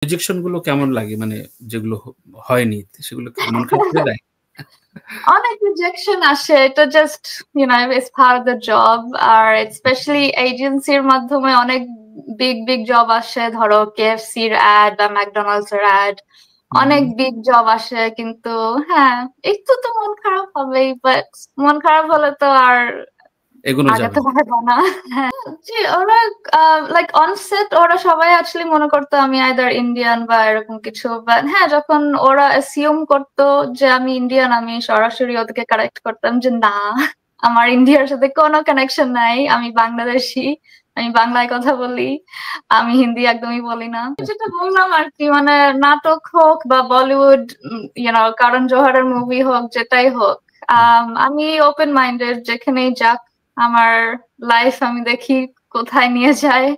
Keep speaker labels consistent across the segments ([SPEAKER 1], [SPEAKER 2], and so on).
[SPEAKER 1] Rejection গুলো কেমন লাগে? মানে যেগুলো হয়নি সেগুলো মন খারাপ করে দেয়?
[SPEAKER 2] অনেক রিজেকশন আসে। এটা just it's part of the job. আর স্পেশালি এজেন্সির মাধ্যমে অনেক বিগ জব আসে। ধরো KFC এর অ্যাড বা ম্যাকডোনাল্ডস এর অ্যাড। অনেক বিগ জব আসে, কিন্তু হ্যাঁ, একটু তো মন খারাপ হবেই। বাট মন খারাপ হলে তো আর
[SPEAKER 1] এগোনো যাবে
[SPEAKER 2] আগাতে পারবো না। হ্যাঁ, জি, ওরা লাইক অন সেট ওরা সবাই অ্যাকচুয়ালি মনে করতো আমি আইদার ইন্ডিয়ান বা এরকম কিছু। বাট হ্যাঁ, যখন ওরা অ্যাসিউম করতো যে আমি ইন্ডিয়ান, আমি সরাসরি ওদেরকে কারেক্ট করতাম যে না, আমার ইন্ডিয়ার সাথে কোনো কানেকশন নাই, আমি বাংলাদেশী, আমি বাংলায় কথা বলি, আমি হিন্দি একদমই বলি না। যেটা বললাম আর কি, মানে নাটক হোক বা বলিউড, কারণ জোহরের মুভি হোক, যেটাই হোক, আমি ওপেন মাইন্ডেড, যেখানেই যাক আমার লাইফ, আমি দেখি কোথায় নিয়ে যায়।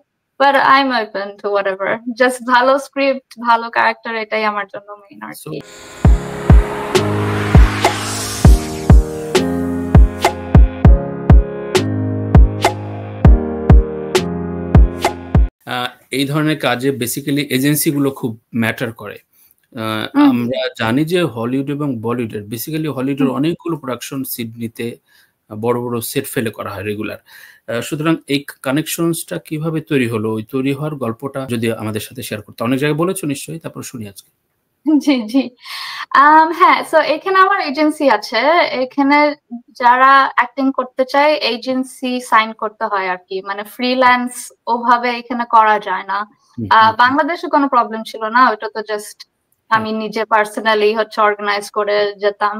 [SPEAKER 2] But I am open to whatever. Just ভালো স্ক্রিপ্ট, ভালো ক্যারেক্টার, এটাই আমার জন্য মেইন আর কি।
[SPEAKER 1] এই ধরনের কাজে বেসিক্যালি এজেন্সি গুলো খুব ম্যাটার করে। আমরা জানি যে হলিউড এবং বলিউডের বেসিক্যালি হলিউডের অনেকগুলো প্রোডাকশন সিডনিতে বড় বড় সেট ফেলে করা হয় রেগুলার। সুতরাং এই কানেকশনসটা কিভাবে তৈরি হলো, ওই তৈরি হওয়ার গল্পটা যদি আমাদের সাথে শেয়ার করতে। অনেক জায়গায় বলেছো নিশ্চয়ই, তারপর শুনি আজকে।
[SPEAKER 2] জি জি। হ্যাঁ, সো এখানে আমার এজেন্সি আছে। এখানে যারা অ্যাক্টিং করতে চায় এজেন্সি সাইন করতে হয় আর কি। মানে ফ্রিল্যান্স ওভাবে এখানে করা যায় না। বাংলাদেশে কোনো প্রবলেম ছিল না, ওটা তো জাস্ট আমি নিজে পার্সোনালি অর্গানাইজ করে যেতাম।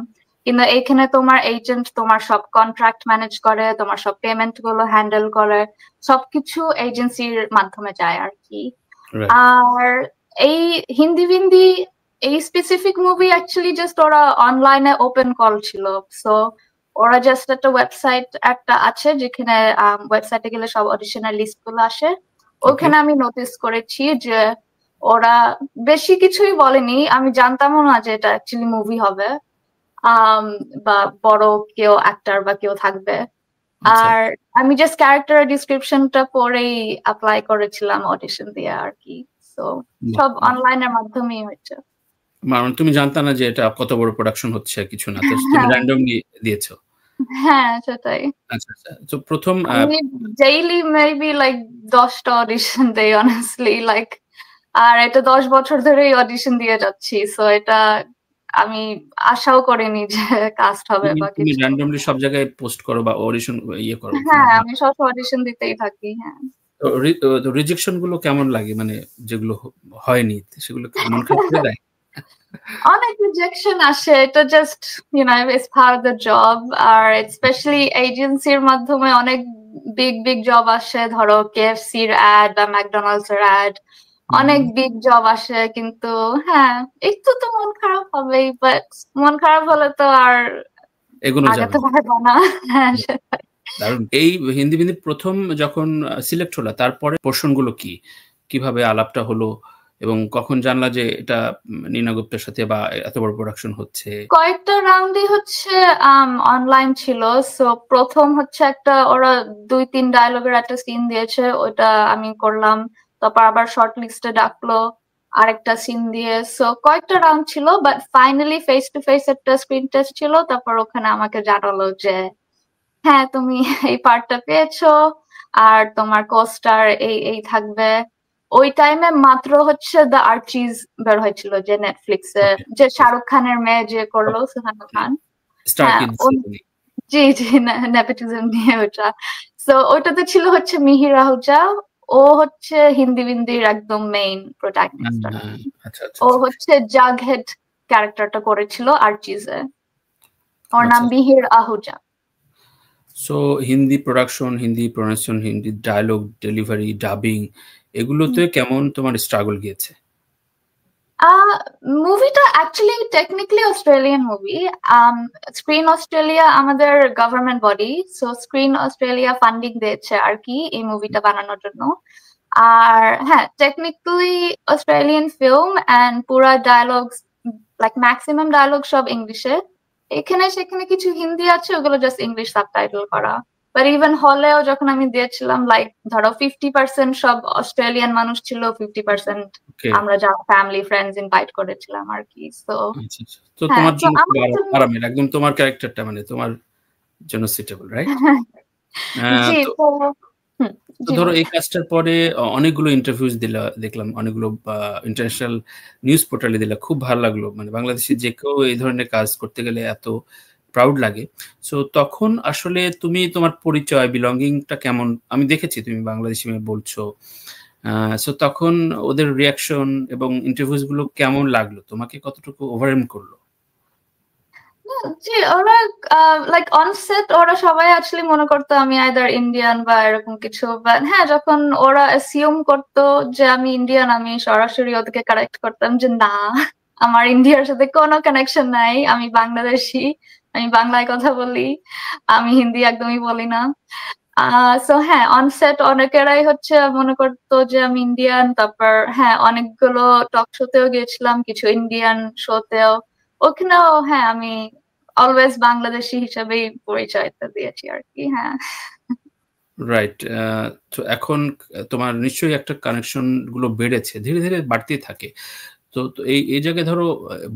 [SPEAKER 2] কিন্তু এইখানে তোমার এজেন্ট তোমার সব কন্ট্রাক্ট ম্যানেজ করে, তোমার সব পেমেন্ট গুলো হ্যান্ডেল করে, সবকিছু এজেন্সির মাধ্যমে যায় আর কি। আর এই হিন্দি এই স্পেসিফিক মুভি অ্যাকচুয়ালি জাস্ট ওরা অনলাইনে ওপেন কল ছিল। সো ওরা জাস্ট একটা ওয়েবসাইট একটা আছে, যেখানে ওয়েবসাইটে গেলে সব অডিশনের লিস্ট গুলো আসে। ওখানে আমি নোটিস করেছি যে ওরা বেশি কিছুই বলেনি। আমি জানতামও না যে এটা অ্যাকচুয়ালি মুভি হবে, বা বড় কেউ অ্যাক্টর বা কেউ থাকবে। আর আমি জাস্ট ক্যারেক্টার ডিসক্রিপশনটা পড়েই অ্যাপ্লাই করেছিলাম অডিশন দিয়ে আর কি। সো সব অনলাইনের মাধ্যমেই হচ্ছে।
[SPEAKER 1] মানে তুমি জানতা না যে এটা কত বড় প্রোডাকশন হচ্ছে কিছু না, তো তুমি র্যান্ডমলি দিয়েছো?
[SPEAKER 2] হ্যাঁ, সেটাই।
[SPEAKER 1] আচ্ছা আচ্ছা। তো প্রথম
[SPEAKER 2] আমি ডেইলি মেবি লাইক 10টা অডিশন দেই অনেস্টলি, লাইক। আর এটা 10 বছর ধরেই অডিশন দিয়ে যাচ্ছি। সো এটা আমি আশাও করিনি যে কাস্ট হবে বা
[SPEAKER 1] তুমি
[SPEAKER 2] কিছু।
[SPEAKER 1] র্যান্ডমলি সব জায়গায় পোস্ট করো বা অডিশন ইয়ে করো?
[SPEAKER 2] হ্যাঁ, আমি সব অডিশন দিতেই থাকি। হ্যাঁ।
[SPEAKER 1] তো রিজেকশন গুলো কেমন লাগে? মানে যেগুলো হয়নি সেগুলো মন খারাপ করে দেয়?
[SPEAKER 2] অনেক রিজেকশন আসে। এটা just it's part of the job. আর স্পেশালি এজেন্সির মাধ্যমে অনেক বিগ জব আসে। ধরো KFC এর অ্যাড বা ম্যাকডোনাল্ডস এর অ্যাড। অনেক বিগ জব আসে, কিন্তু হ্যাঁ, একটু তো মন খারাপ হবেই। বাট মন খারাপ হলে তো আর
[SPEAKER 1] এগোনো যাবে
[SPEAKER 2] আগাতে পারবো না। হ্যাঁ, সেটাই।
[SPEAKER 1] দারুণ। এই হিন্দি প্রথম যখন সিলেক্ট হলো, তারপরে পোর্শন গুলো কি, কিভাবে আলাপটা হলো এবং কখন জানলা যে এটা নীনা গুপ্তের সাথে বা এত বড় প্রোডাকশন হচ্ছে?
[SPEAKER 2] কয়েকটা রাউন্ডই হচ্ছে অনলাইন ছিল। সো প্রথম হচ্ছে একটা, ওরা 2-3 ডায়লগের একটা সিন দিয়েছে, ওটা আমি করলাম। তারপর আবার শর্ট লিস্টে ডাকলো আরেকটা সিন দিয়ে। সো কয়েকটা রাউন্ড ছিল, but finally face to face একটা স্ক্রিন টেস্ট ছিল। তারপর ওখানে আমাকে জানালো যে হ্যাঁ, তুমি এই পার্টটা পেয়েছো, আর তোমার কোস্টার এই থাকবে। ওই টাইমে মাত্র হচ্ছে দ্য আর্চিজ বের হয়েছিল, যে নেটফ্লিক্সে, যে শাহরুখ খানের মেয়ে যে করলো, সুহানা খান। হ্যাঁ, জি জি, নেপোটিজম নিয়ে ওটা। সো ওইটাতে ছিল হচ্ছে মিহির আহুজা। ও হচ্ছে হিন্দির একদম মেইন প্রোটাগনিস্ট। ও হচ্ছে জাগহেড ক্যারেক্টারটা করেছিল আর্চিজে। ওর নাম Mihir Ahuja.
[SPEAKER 1] So Hindi production, Hindi pronunciation, Hindi dialogue delivery, dubbing, এগুলোতে কেমন তোমার স্ট্রাগল গিয়েছে?
[SPEAKER 2] মুভিটা actually technically Australian movie. Screen Australia আমাদের government body. So Screen Australia funding দিয়েছে আর কি এই মুভিটা বানানোর জন্য। আর হ্যাঁ, টেকনিক্যালি অস্ট্রেলিয়ান ফিল্ম, এন্ড পুরা ডায়লগস, লাইক ম্যাক্সিমাম ডায়লগ সব ইংলিশে। এখানে সেখানে কিছু হিন্দি আছে, ওগুলো জাস্ট ইংলিশ সাবটাইটেল করা। বাট ইভেন হলেও যখন আমি দিয়েছিলাম লাইক ধরো 50% সব অস্ট্রেলিয়ান মানুষ ছিল, 50% আমরা যা ফ্যামিলি ফ্রেন্ডস ইনভাইট করেছিলাম আর কি। তো
[SPEAKER 1] তো তোমার জন্য আরামের, একদম তোমার ক্যারেক্টারটা মানে তোমার জন্য সুইটেবল, রাইট?
[SPEAKER 2] জি।
[SPEAKER 1] তো ধরো এই কাজটার পরে অনেকগুলো ইন্টারভিউজ দিলা, দেখলাম অনেকগুলো ইন্টারন্যাশনাল নিউজ পোর্টালে দিলা, খুব ভালো লাগলো। মানে বাংলাদেশে যে কেউ এই ধরনের কাজ করতে গেলে এত প্রাউড লাগে। সো তখন আসলে তুমি তোমার পরিচয়, বিলঙ্গিংটা কেমন? আমি দেখেছি তুমি বাংলাদেশি মেয়ে বলছো। সো তখন ওদের রিয়াকশন এবং ইন্টারভিউজ গুলো কেমন লাগলো তোমাকে? কতটুকু ওভারওয়েলম করলো?
[SPEAKER 2] জি, ওরা লাইক অন সেট ওরা সবাই আসলে মনে করতো আমি আইদার ইন্ডিয়ান বা এরকম কিছু। বাট হ্যাঁ, যখন ওরা অ্যাসিউম করতো যে আমি ইন্ডিয়ান, আমি সরাসরি ওদেরকে কারেক্ট করতাম যে না, আমার ইন্ডিয়ার সাথে কোনো কানেকশন নাই, আমি বাংলাদেশি, আমি বাংলায় কথা বলি, আমি হিন্দি একদমই বলি না। সো হ্যাঁ, অন সেট অনেকেরাই হচ্ছে মনে করতো যে আমি ইন্ডিয়ান। তারপর হ্যাঁ, অনেকগুলো টক শোতেও গিয়েছিলাম, কিছু ইন্ডিয়ান শোতেও, ওখানেও হ্যাঁ আমি অলওয়েজ বাংলাদেশি হিসেবেই পরিচয়টা দিয়েছি আর কি। হ্যাঁ,
[SPEAKER 1] রাইট। তো এখন তোমার নিশ্চয়ই একটা কানেকশন গুলো বেড়েছে, ধীরে ধীরে বাড়তেই থাকে। তো এই জায়গায় ধরো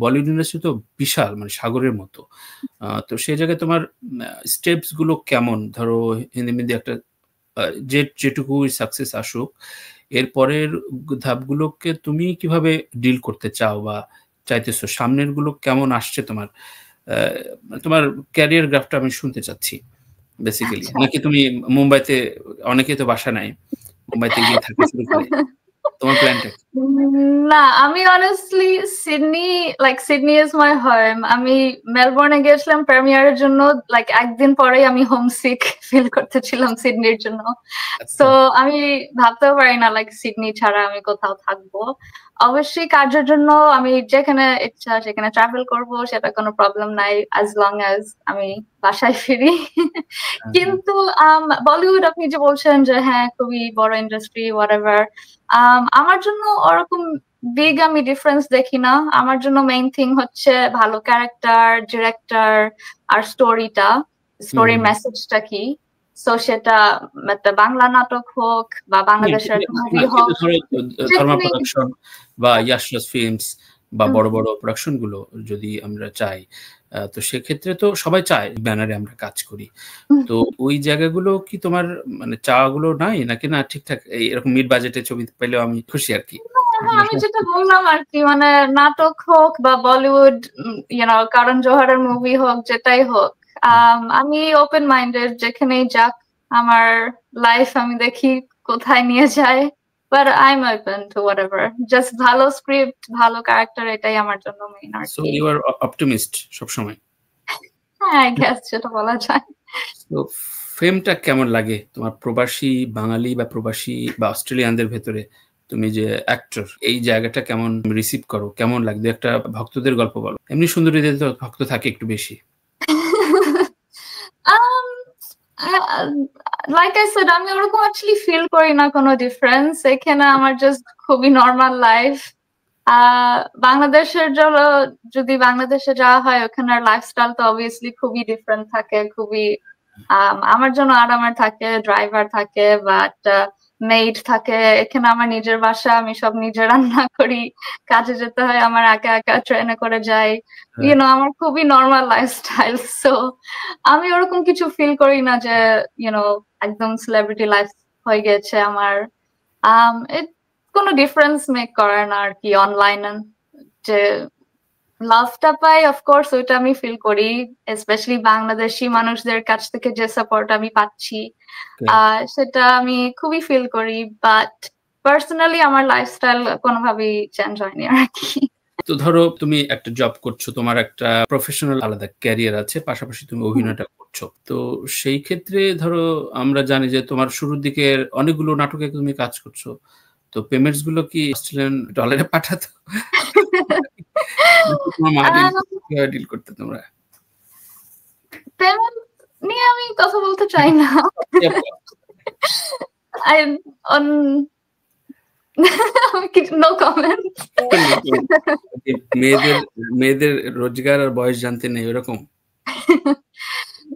[SPEAKER 1] বলিউড ইন্ডাস্ট্রি তো বিশাল, মানে সাগরের মতো। তো সেই জায়গায় তোমার স্টেপস গুলো কেমন? ধরো হিন্দি মিন্দি একটা যেটুকু সাকসেস আসুক, এরপরের ধাপগুলোকে তুমি কিভাবে ডিল করতে চাও বা চাইতেছো? সামনের গুলো কেমন আসছে তোমার? তোমার ক্যারিয়ার গ্রাফটা আমি শুনতে চাচ্ছি বেসিক্যালি। নাকি তুমি মুম্বাইতে, অনেকেই তো বাসা নাই, মুম্বাইতে গিয়ে থাকতে শুরু করে, তোমার প্ল্যানটা কি?
[SPEAKER 2] না, আমি honestly Sydney is my home. আমি মেলবোর্নে গিয়েছিলাম প্রিমিয়ারের জন্য, লাইক একদিন পরেই আমি হোমসিক ফিল করতেছিলাম সিডনির জন্য। তো আমি ভাবতেও পারি না লাইক সিডনি ছাড়া আমি কোথাও থাকবো। অবশ্যই কাজের জন্য আমি যেখানে ইচ্ছা সেখানে ট্রাভেল করব, সেটা কোনো প্রবলেম নাই, অ্যাজ লং অ্যাজ আমি বাসায় ফিরি। কিন্তু বলিউড আপনি যে বলছেন যে হ্যাঁ খুবই বড় ইন্ডাস্ট্রি হোয়াটএভার, আমার জন্য ওরকম বিগ আমি ডিফারেন্স দেখি না। আমার জন্য মেইন থিং হচ্ছে ভালো ক্যারেক্টার, ডিরেক্টর আর স্টোরিটা, স্টোরির মেসেজটা কি। সো সেটা একটা বাংলা নাটক হোক বা বাংলাদেশের মুভি হোক,
[SPEAKER 1] ধর্মা প্রোডাকশন বা ইয়াশরাজ ফিল্মস বা বড় বড় প্রোডাকশন গুলো যদি আমরা চাই, তো সেক্ষেত্রে তো সবাই চায় ব্যানারে আমরা কাজ করি। তো ওই জায়গাগুলো কি তোমার মানে চাওয়াগুলো নাই, নাকি না ঠিকঠাক এরকম মিড বাজেটে ছবি পেলেও আমি খুশি আর কি?
[SPEAKER 2] আমি যেটা বললাম আর কি, মানে নাটক হোক বা বলিউড, করণ জোহরের মুভি হোক, যেটাই হোক, আমি ওপেন মাইন্ডেড, যেখানেই যাক আমার লাইফ, আমি দেখি কোথায় নিয়ে যায়। But I am open to whatever, just ভালো স্ক্রিপ্ট, ভালো ক্যারেক্টার, এটাই আমার জন্য মেইন আর
[SPEAKER 1] সো
[SPEAKER 2] কি।
[SPEAKER 1] ইউ আর অপটিমিস্ট সব সময়?
[SPEAKER 2] হ্যাঁ, আই গেস সেটা বলা যায়।
[SPEAKER 1] তো ফেমটা কেমন লাগে তোমার, প্রবাসী বাঙালি বা প্রবাসী বা অস্ট্রেলিয়ানদের ভেতরে তুমি যে অ্যাক্টর, এই জায়গাটা কেমন রিসিভ করো, কেমন লাগে? একটা ভক্তদের গল্প বলো। এমনি সুন্দরীদের তো ভক্ত থাকে একটু বেশি।
[SPEAKER 2] লাইক আই সেড, আমি ওরকম অ্যাকচুয়ালি ফিল করি না কোনো ডিফারেন্স। এখানে আমার জাস্ট খুবই নর্মাল লাইফ। বাংলাদেশের জন্য যদি বাংলাদেশে যাওয়া হয়, ওখানের লাইফস্টাইল তো অবভিয়াসলি খুবই ডিফারেন্ট থাকে, খুবই আমার জন্য আরামের থাকে, ড্রাইভার থাকে বা একটা মেইড থাকে। এখানে আমার নিজের বাসা, আমি সব নিজে রান্না করি, কাজে যেতে হয় আমার একা একা, ট্রেনে করে যাই, আমার খুবই নর্মাল লাইফস্টাইল। সো আমি ওরকম কিছু ফিল করি না যে একদম সেলিব্রিটি লাইফ হয়ে গেছে আমার। কোনো ডিফারেন্স মেক করে না আর কি। অনলাইনে যে লাভটা পাই, অফকোর্স ওইটা আমি ফিল করি, স্পেশালি বাংলাদেশি মানুষদের কাছ থেকে যে সাপোর্ট আমি পাচ্ছি, সেটা আমি খুবই ফিল করি। বাট পার্সোনালি আমার লাইফস্টাইল কোনোভাবেই চেঞ্জ হয়নি আর কি।
[SPEAKER 1] তো ধরো তুমি একটা জব করছো, তোমার একটা প্রফেশনাল আলাদা ক্যারিয়ার আছে, পাশাপাশি তুমি অভিনয়টা করছো। তো সেই ক্ষেত্রে ধরো আমরা জানি যে তোমার শুরুর দিকে অনেকগুলো নাটকে তুমি কাজ করছো, তো পেমেন্টস গুলো কি অস্ট্রেলিয়ান ডলারে পাঠাতো? ডিল করতে তোমরা?
[SPEAKER 2] পেমেন্ট নিয়ে আমি কথা বলতে চাই না। No comment.
[SPEAKER 1] মেয়েদের রোজগার আর বয়স জানতে নেই, এরকম?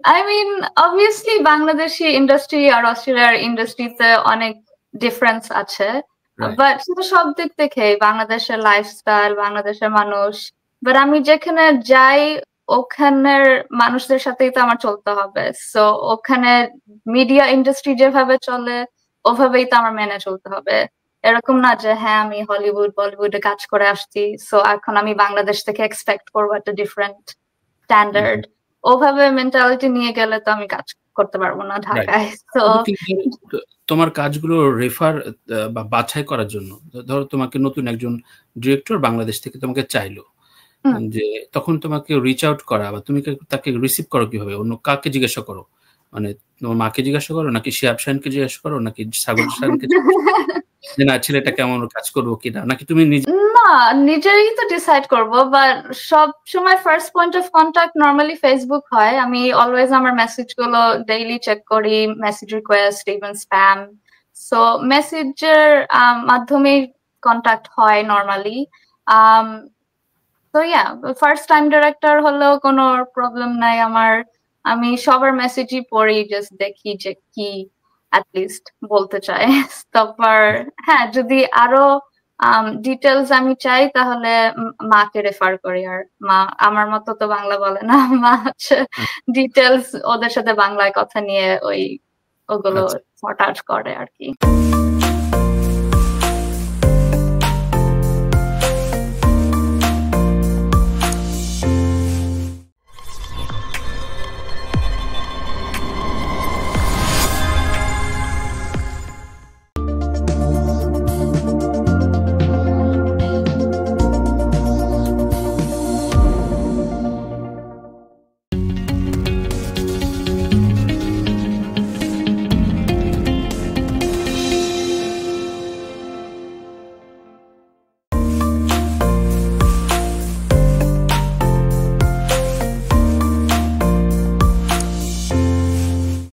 [SPEAKER 2] I mean, obviously Bangladeshi industry আর অস্ট্রেলিয়ার ইন্ডাস্ট্রিতে অনেক ডিফারেন্স আছে, বাট সেটা সব দিক থেকে বাংলাদেশের লাইফস্টাইল, বাংলাদেশের মানুষ, বাট আমি যেখানে যাই ওখানের মানুষদের সাথেই তো আমার চলতে হবে, সো ওখানে মিডিয়া ইন্ডাস্ট্রি যেভাবে চলে ওভাবেই তো আমার মেনে চলতে হবে। এরকম না যে হ্যাঁ আমি হলিউড বলিউডে কাজ করে আসছি, সো এখন আমি বাংলাদেশ থেকে এক্সপেক্ট করবো একটা ডিফারেন্ট স্ট্যান্ডার্ড। ওভাবে মেন্টালিটি নিয়ে গেলে তো আমি কাজ করতে পারবো না ঢাকায়। তো
[SPEAKER 1] তোমার কাজগুলো রেফার বা বাছাই করার জন্য, ধরো তোমাকে নতুন একজন ডিরেক্টর বাংলাদেশ থেকে তোমাকে চাইলো, যে তখন তোমাকে রিচ আউট করা বা তুমি তাকে রিসিভ করো কিভাবে? অন্য কাকে জিজ্ঞাসা করো? মানে তোমার মাকে জিজ্ঞাসা করো, নাকি শিহাব শাহিনকে জিজ্ঞাসা করো, নাকি সাগর শাহিনকে যে না ছেলেটা কেমন কাজ করবো কিনা, নাকি তুমি
[SPEAKER 2] না নিজেই তো ডিসাইড করবো, বাট সব সময় first point of contact normally Facebook হয়। আমি অলওয়েজ আমার মেসেজ গুলো ডেইলি চেক করি, message request, even spam, so মেসেজের মাধ্যমে কন্টাক্ট হয় নরমালি। তো ইয়া, ফার্স্ট টাইম ডিরেক্টর হলেও কোনো প্রবলেম নাই আমার। আমি সবার মেসেজই পড়ি, জাস্ট দেখি যে কি অ্যাটলিস্ট বলতে চায়। তারপর হ্যাঁ যদি আরো ডিটেলস আমি চাই তাহলে মাকে রেফার করি, আর মা আমার মতো তো বাংলা বলে না, মা হচ্ছে ডিটেলস ওদের সাথে বাংলায় কথা নিয়ে ওগুলো সর্ট আউট করে আর কি।